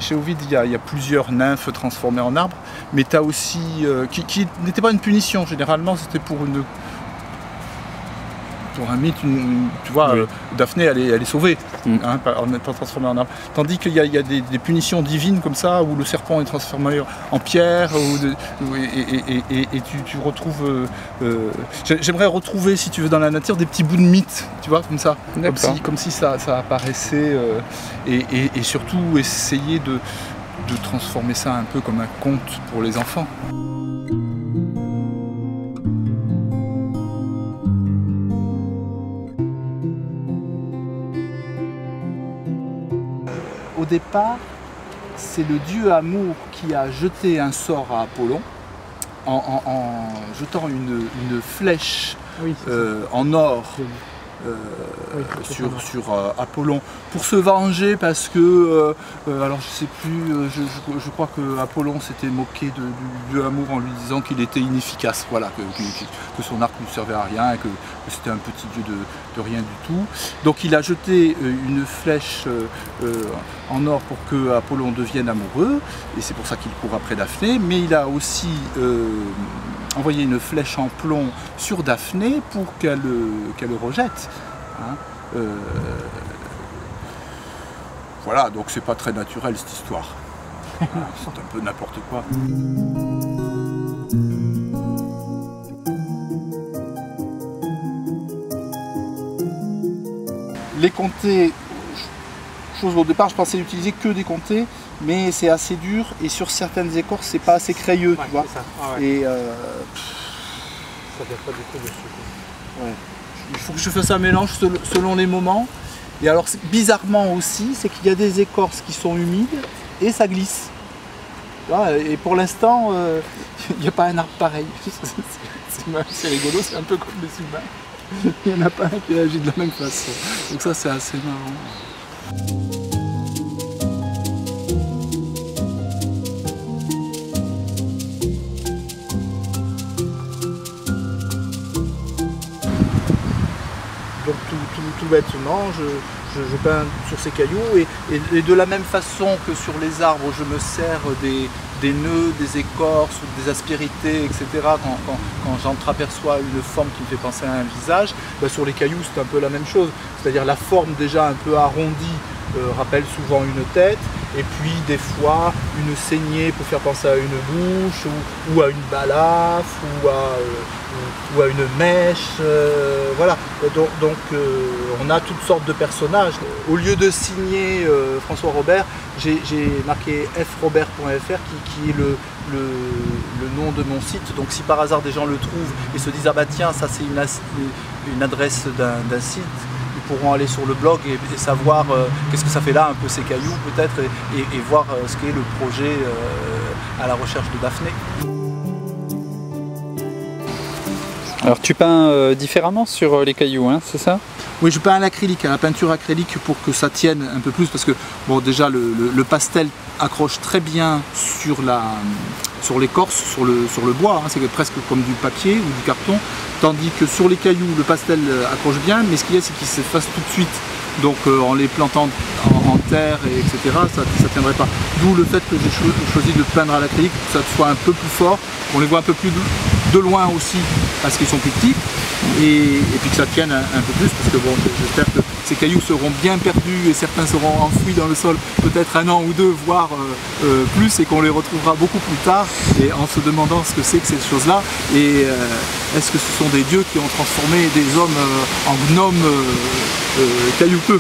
Chez Ovide, il y a plusieurs nymphes transformées en arbres, mais tu as aussi, qui n'était pas une punition, généralement c'était pour un mythe, tu vois, oui. Daphné elle est sauvée hein, en étant transformée en arbre. Tandis qu'il y a des punitions divines comme ça, où le serpent est transformé en pierre, et tu retrouves... J'aimerais retrouver, si tu veux, dans la nature, des petits bouts de mythe, tu vois, comme ça. Comme si ça apparaissait, et surtout essayer de transformer ça un peu comme un conte pour les enfants. Au départ, c'est le dieu Amour qui a jeté un sort à Apollon en jetant une flèche en or sur Apollon pour se venger parce que, alors je sais plus, je crois que Apollon s'était moqué du dieu Amour en lui disant qu'il était inefficace, voilà, que son arc ne servait à rien et que c'était un petit dieu de rien du tout. Donc il a jeté une flèche en or pour que Apollon devienne amoureux, et c'est pour ça qu'il court après Daphné, mais il a aussi envoyé une flèche en plomb sur Daphné pour qu'elle le rejette. Hein. Voilà, donc c'est pas très naturel cette histoire. C'est un peu n'importe quoi. Les comtés, au départ je pensais utiliser que des comtés, mais c'est assez dur et sur certaines écorces c'est pas assez crayeux, tu vois. Ah ouais. Et ça vient pas du tout dessus. Ouais. Il faut que je fasse un mélange selon les moments. Et alors bizarrement aussi, c'est qu'il y a des écorces qui sont humides et ça glisse. Et pour l'instant, il n'y a pas un arbre pareil. C'est rigolo, c'est un peu comme les humains. Il n'y en a pas un qui agit de la même façon. Donc ça c'est assez marrant. Donc tout bêtement, je peins sur ces cailloux et de la même façon que sur les arbres, je me sers des nœuds, des écorces, des aspérités, etc. Quand j'entreaperçois une forme qui me fait penser à un visage, ben sur les cailloux c'est un peu la même chose. C'est-à-dire la forme déjà un peu arrondie rappelle souvent une tête, et puis des fois une saignée pour faire penser à une bouche, ou à une balafre, ou à une mèche, voilà. Donc on a toutes sortes de personnages. Au lieu de signer François Robert, j'ai marqué frobert.fr qui est le nom de mon site. Donc si par hasard des gens le trouvent et se disent ah bah tiens, ça c'est une adresse d'un site, ils pourront aller sur le blog et savoir qu'est-ce que ça fait là, un peu ces cailloux peut-être, et voir ce qu'est le projet à la recherche de Daphné. Alors tu peins différemment sur les cailloux, hein, c'est ça? Oui, je peins à l'acrylique, à la peinture acrylique pour que ça tienne un peu plus, parce que bon, déjà le pastel accroche très bien sur l'écorce, sur le bois, hein, c'est presque comme du papier ou du carton, tandis que sur les cailloux le pastel accroche bien, mais ce qu'il y a c'est qu'il s'efface tout de suite. Donc en les plantant en terre, etc., ça ne tiendrait pas. D'où le fait que j'ai choisi de peindre à l'acrylique pour que ça soit un peu plus fort, qu'on les voit un peu plus de loin aussi parce qu'ils sont plus petits, et puis que ça tienne un peu plus, parce que bon, j'espère que ces cailloux seront bien perdus et certains seront enfouis dans le sol peut-être 1 an ou 2, voire plus, et qu'on les retrouvera beaucoup plus tard, et en se demandant ce que c'est que ces choses-là, et est-ce que ce sont des dieux qui ont transformé des hommes en gnomes caillouteux.